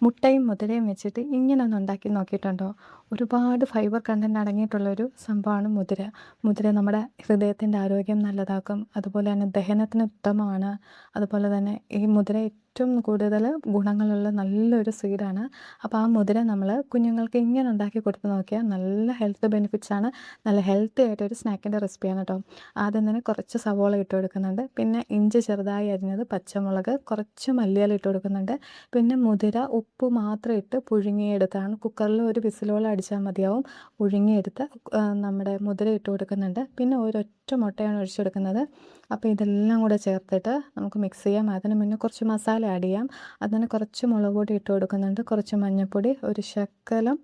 മുട്ടയും മുതിരയും വെച്ചിട്ട് ഇങ്ങനൊന്ന് ഉണ്ടാക്കി നോക്കിയിട്ടുണ്ടോ? ഒരുപാട് ഫൈബർ കണ്ടന്റ് അടങ്ങിയിട്ടുള്ളൊരു സംഭവമാണ് മുതിര. മുതിര നമ്മുടെ ഹൃദയത്തിൻ്റെ ആരോഗ്യം നല്ലതാക്കും. അതുപോലെ തന്നെ ദഹനത്തിന് ഉത്തമമാണ്. അതുപോലെ തന്നെ ഈ മുതിര ഏറ്റവും കൂടുതൽ ഗുണങ്ങളുള്ള നല്ലൊരു സീഡാണ്. അപ്പോൾ ആ മുതിര നമ്മൾ കുഞ്ഞുങ്ങൾക്ക് ഇങ്ങനെ ഉണ്ടാക്കി കൊടുത്ത് നോക്കിയാൽ നല്ല ഹെൽത്ത് ബെനിഫിറ്റ്സ് ആണ്. നല്ല ഹെൽത്തി ആയിട്ടൊരു സ്നാക്കിൻ്റെ റെസിപ്പിയാണ് കേട്ടോ. ആദ്യം തന്നെ കുറച്ച് സവോള ഇട്ട് കൊടുക്കുന്നുണ്ട്. പിന്നെ ഇഞ്ചി ചെറുതായി അരിഞ്ഞത്, പച്ചമുളക്, കുറച്ച് മല്ലിയില ഇട്ട് കൊടുക്കുന്നുണ്ട്. പിന്നെ മുതിര ഉപ്പ് മാത്രം ഇട്ട് പുഴുങ്ങിയെടുത്താണ്. കുക്കറിൽ ഒരു വിസിലോളം അടിച്ചാൽ മതിയാവും. പുഴുങ്ങിയെടുത്ത് നമ്മുടെ മുതിര ഇട്ട് കൊടുക്കുന്നുണ്ട്. പിന്നെ ഒരൊറ്റ മുട്ടയാണ് ഒഴിച്ചു കൊടുക്കുന്നത്. അപ്പോൾ ഇതെല്ലാം കൂടെ ചേർത്തിട്ട് നമുക്ക് മിക്സ് ചെയ്യാം. അതിന് മുന്നേ കുറച്ച് മസാല ആഡ് ചെയ്യാം. അതിന് കുറച്ച് മുളക് പൊടി ഇട്ട് കൊടുക്കുന്നുണ്ട്, കുറച്ച് മഞ്ഞൾപ്പൊടി, ഒരു ശകലം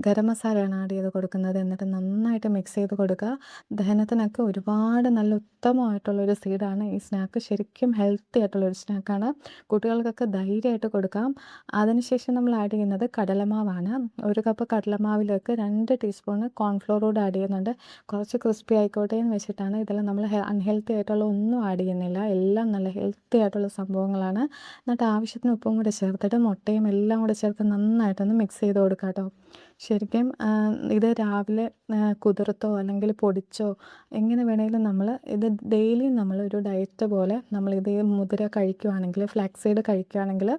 ഗരം മസാലയാണ് ആഡ് ചെയ്ത് കൊടുക്കുന്നത്. എന്നിട്ട് നന്നായിട്ട് മിക്സ് ചെയ്ത് കൊടുക്കുക. ദഹനത്തിനൊക്കെ ഒരുപാട് നല്ല ഉത്തമമായിട്ടുള്ളൊരു സീഡാണ് ഈ സ്നാക്ക്. ശരിക്കും ഹെൽത്തി ആയിട്ടുള്ളൊരു സ്നാക്കാണ്. കുട്ടികൾക്കൊക്കെ ധൈര്യമായിട്ട് കൊടുക്കാം. അതിനുശേഷം നമ്മൾ ആഡ് ചെയ്യുന്നത് കടലമാവാണ്. ഒരു കപ്പ് കടലമാവിലേക്ക് 2 ടീസ്പൂൺ കോൺഫ്ലോർ കൂടെ ആഡ് ചെയ്യുന്നുണ്ട്. കുറച്ച് ക്രിസ്പി ആയിക്കോട്ടെ എന്ന് വെച്ചിട്ടാണ്. ഇതിൽ നമ്മൾ അൺഹെൽത്തി ആയിട്ടുള്ള ഒന്നും ആഡ് ചെയ്യുന്നില്ല. എല്ലാം നല്ല ഹെൽത്തി ആയിട്ടുള്ള സംഭവങ്ങളാണ്. എന്നിട്ട് ആവശ്യത്തിന് ഉപ്പും കൂടെ ചേർത്തിട്ട് മുട്ടയും എല്ലാം കൂടെ ചേർത്ത് നന്നായിട്ടൊന്ന് മിക്സ് ചെയ്ത് കൊടുക്കാം കേട്ടോ. ശരിക്കും ഇത് രാവിലെ കുതിർത്തോ അല്ലെങ്കിൽ പൊടിച്ചോ എങ്ങനെ വേണമെങ്കിലും നമ്മൾ ഇത് ഡെയിലി നമ്മളൊരു ഡയറ്റ് പോലെ നമ്മളിത് മുതിര കഴിക്കുകയാണെങ്കിൽ, ഫ്ലാക്സ് സീഡ് കഴിക്കുകയാണെങ്കിൽ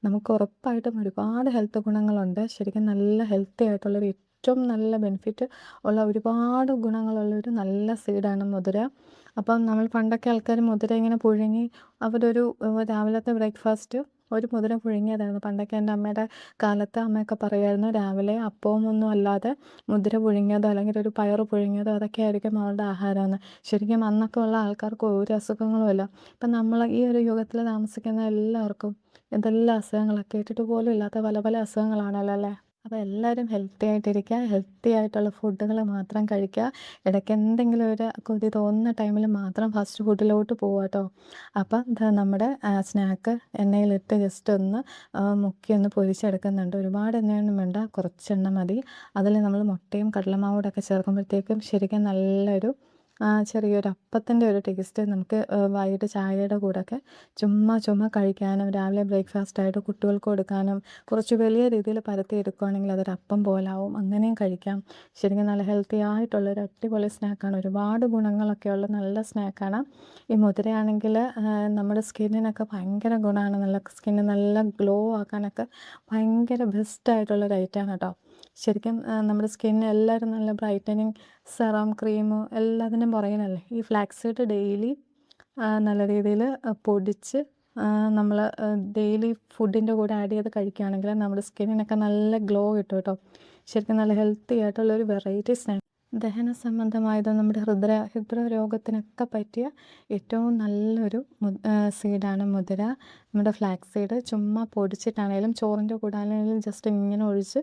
നമുക്ക് ഉറപ്പായിട്ടും ഒരുപാട് ഹെൽത്ത് ഗുണങ്ങളുണ്ട്. ശരിക്കും നല്ല ഹെൽത്തി ആയിട്ടുള്ളൊരു ഏറ്റവും നല്ല ബെനിഫിറ്റ് ഉള്ള ഒരുപാട് ഗുണങ്ങളുള്ളൊരു നല്ല സീഡാണ് മുതിര. അപ്പം നമ്മൾ പണ്ടൊക്കെ ആൾക്കാർ മുതിര ഇങ്ങനെ പുഴുങ്ങി അവരൊരു രാവിലത്തെ ബ്രേക്ക്ഫാസ്റ്റ് ഒരു മുതിര പുഴുങ്ങിയതായിരുന്നു. പണ്ടൊക്കെ എൻ്റെ അമ്മയുടെ കാലത്ത് അമ്മയൊക്കെ പറയുമായിരുന്നു, രാവിലെ അപ്പവും ഒന്നും അല്ലാതെ മുതിര പുഴുങ്ങിയതോ അല്ലെങ്കിൽ ഒരു പയറ് പുഴുങ്ങിയതോ അതൊക്കെ ആയിരിക്കും അവരുടെ ആഹാരമെന്ന്. ശരിക്കും അന്നൊക്കെ ഉള്ള ആൾക്കാർക്ക് ഒരു അസുഖങ്ങളുമില്ല. ഇപ്പം നമ്മൾ ഈ ഒരു യുഗത്തിൽ താമസിക്കുന്ന എല്ലാവർക്കും എന്തെല്ലാം അസുഖങ്ങളൊക്കെ കേട്ടിട്ട് പോലും ഇല്ലാത്ത പല പല അസുഖങ്ങളാണല്ലോ അല്ലേ. അപ്പോൾ എല്ലാവരും ഹെൽത്തി ആയിട്ടിരിക്കുക, ഹെൽത്തി ആയിട്ടുള്ള ഫുഡുകൾ മാത്രം കഴിക്കുക. ഇടയ്ക്ക് എന്തെങ്കിലും ഒരു കൊതി തോന്നുന്ന ടൈമിൽ മാത്രം ഫാസ്റ്റ് ഫുഡിലോട്ട് പോവുക കേട്ടോ. അപ്പം ഇത് നമ്മുടെ സ്നാക്ക് എണ്ണയിലിട്ട് ജസ്റ്റ് ഒന്ന് മുക്കി ഒന്ന് പൊരിച്ചെടുക്കുന്നുണ്ട്. ഒരുപാട് എണ്ണയൊന്നും വേണ്ട, കുറച്ചെണ്ണ മതി. അതിൽ നമ്മൾ മുട്ടയും കടലമാവോടൊക്കെ ചേർക്കുമ്പോഴത്തേക്കും ശരിക്കും നല്ലൊരു ചെറിയൊരു അപ്പത്തിൻ്റെ ഒരു ടേസ്റ്റ് നമുക്ക് വൈകിട്ട് ചായയുടെ കൂടെയൊക്കെ ചുമ്മാ കഴിക്കാനും രാവിലെ ബ്രേക്ക്ഫാസ്റ്റായിട്ട് കുട്ടികൾക്ക് കൊടുക്കാനും കുറച്ച് വലിയ രീതിയിൽ പരത്തി എടുക്കുകയാണെങ്കിൽ അതൊരു അപ്പം പോലാവും. അങ്ങനെയും കഴിക്കാം. ശരിക്കും നല്ല ഹെൽത്തി ആയിട്ടുള്ളൊരു അടിപൊളി സ്നാക്കാണ്. ഒരുപാട് ഗുണങ്ങളൊക്കെയുള്ള നല്ല സ്നാക്കാണ്. ഈ മുതിരയാണെങ്കിൽ നമ്മുടെ സ്കിന്നിനൊക്കെ ഭയങ്കര ഗുണമാണ്. നല്ല സ്കിന്ന് നല്ല ഗ്ലോ ആക്കാനൊക്കെ ഭയങ്കര ബെസ്റ്റായിട്ടുള്ളൊരു ഐറ്റമാണ് കേട്ടോ. ശരിക്കും നമ്മുടെ സ്കിന്ന് എല്ലാവരും നല്ല ബ്രൈറ്റനിങ് സെറം ക്രീമ് എല്ലാത്തിനും പുറകിലല്ലേ. ഈ ഫ്ലാക്സ് സീഡ് ഡെയിലി നല്ല രീതിയിൽ പൊടിച്ച് നമ്മൾ ഡെയിലി ഫുഡിൻ്റെ കൂടെ ആഡ് ചെയ്ത് കഴിക്കുകയാണെങ്കിൽ നമ്മുടെ സ്കിന്നിനൊക്കെ നല്ല ഗ്ലോ കിട്ടും കേട്ടോ. ശരിക്കും നല്ല ഹെൽത്തി ആയിട്ടുള്ളൊരു വെറൈറ്റി സ്നാക്ക്. ദഹന സംബന്ധമായത് നമ്മുടെ ഹൃദ്രോഗത്തിനൊക്കെ പറ്റിയ ഏറ്റവും നല്ലൊരു സീഡാണ് മുതിര. നമ്മുടെ ഫ്ലാക്സ് സീഡ് ചുമ്മാ പൊടിച്ചിട്ടാണെങ്കിലും ചോറിൻ്റെ കൂടെ ആണെങ്കിലും ജസ്റ്റ് ഇങ്ങനെ ഒഴിച്ച്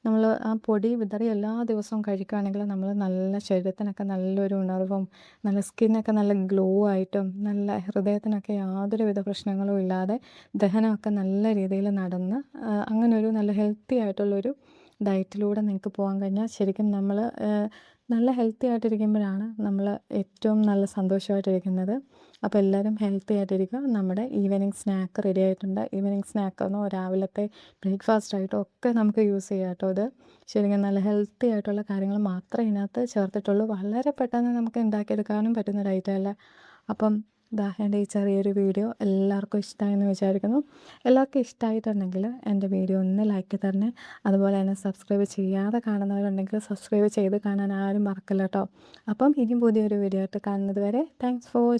നമ്മൾ ആ പൊടി വിതറി എല്ലാ ദിവസവും കഴിക്കുകയാണെങ്കിൽ നമ്മൾ നല്ല ശരീരത്തിനൊക്കെ നല്ലൊരു ഉണർവും നല്ല സ്കിന്നൊക്കെ നല്ല ഗ്ലോ ആയിട്ടും നല്ല ഹൃദയത്തിനൊക്കെ യാതൊരുവിധ പ്രശ്നങ്ങളും ഇല്ലാതെ ദഹനമൊക്കെ നല്ല രീതിയിൽ നടന്ന് അങ്ങനെ ഒരു നല്ല ഹെൽത്തി ആയിട്ടുള്ളൊരു ഡയറ്റിലൂടെ നിങ്ങൾക്ക് പോകാൻ കഴിഞ്ഞാൽ ശരിക്കും നമ്മൾ നല്ല ഹെൽത്തി ആയിട്ടിരിക്കുമ്പോഴാണ് നമ്മൾ ഏറ്റവും നല്ല സന്തോഷമായിട്ടിരിക്കുന്നത്. അപ്പോൾ എല്ലാവരും ഹെൽത്തി ആയിട്ടിരിക്കുക. നമ്മുടെ ഈവനിങ് സ്നാക്ക് റെഡി ആയിട്ടുണ്ട്. ഈവനിങ് സ്നാക്കെന്നോ രാവിലത്തെ ബ്രേക്ക്ഫാസ്റ്റായിട്ടോ ഒക്കെ നമുക്ക് യൂസ് ചെയ്യാം കേട്ടോ. ഇത് ശരിക്കും നല്ല ഹെൽത്തി ആയിട്ടുള്ള കാര്യങ്ങൾ മാത്രമേ ഇതിനകത്ത് ചേർത്തിട്ടുള്ളൂ. വളരെ പെട്ടെന്ന് നമുക്ക് ഉണ്ടാക്കിയെടുക്കാനും പറ്റുന്ന ഒരു ഐറ്റം അല്ല. അപ്പം എൻ്റെ ഈ ചെറിയൊരു വീഡിയോ എല്ലാവർക്കും ഇഷ്ടമായെന്ന് വിചാരിക്കുന്നു. എല്ലാവർക്കും ഇഷ്ടമായിട്ടുണ്ടെങ്കിൽ എൻ്റെ വീഡിയോ ഒന്ന് ലൈക്ക് തരണേ. അതുപോലെ തന്നെ സബ്സ്ക്രൈബ് ചെയ്യാതെ കാണുന്നവരുണ്ടെങ്കിൽ സബ്സ്ക്രൈബ് ചെയ്ത് കാണാൻ ആരും മറക്കില്ല കേട്ടോ. അപ്പം ഇനി പുതിയൊരു വീഡിയോ ആയിട്ട് കാണുന്നത് വരെ താങ്ക്സ് ഫോർ